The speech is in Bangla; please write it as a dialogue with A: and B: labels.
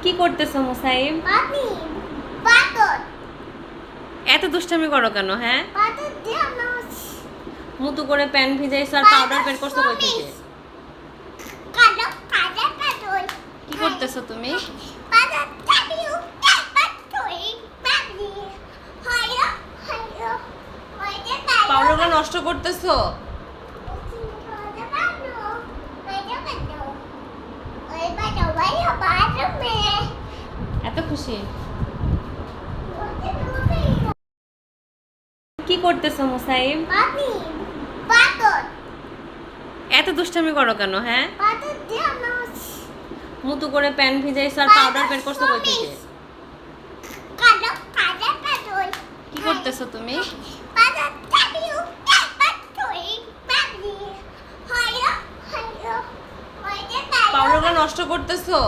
A: কি করতেছো মুসাইব?
B: পানি পাথর
A: এত দুষ্টামি করো কেন? হ্যাঁ,
B: পাথর দিয়ে মানুষ
A: মুতু করে প্যান ভিজাইছো আর পাউডার বের করছো কই থেকে?
B: কালো কালো পাথর
A: কি করতেছো তুমি?
B: পাথর চালিও পাথর পানি হায় হায়
A: পাউডারগুলো নষ্ট করতেছো। এত খুশি? কি করতেছো মুসাইব?
B: পানি পাথর
A: এত দুষ্টামি করো কেন? হ্যাঁ,
B: পাথর দিয়ে মানুষ
A: মুতু করে প্যান ভিজাইছো আর পাউডার বের করছো কই থেকে?
B: কালো কালো পাথর
A: কি করতেছো তুমি?
B: পাথর চালিও পাথর পানি হায় হায়
A: পাউডারগুলো নষ্ট করতেছো।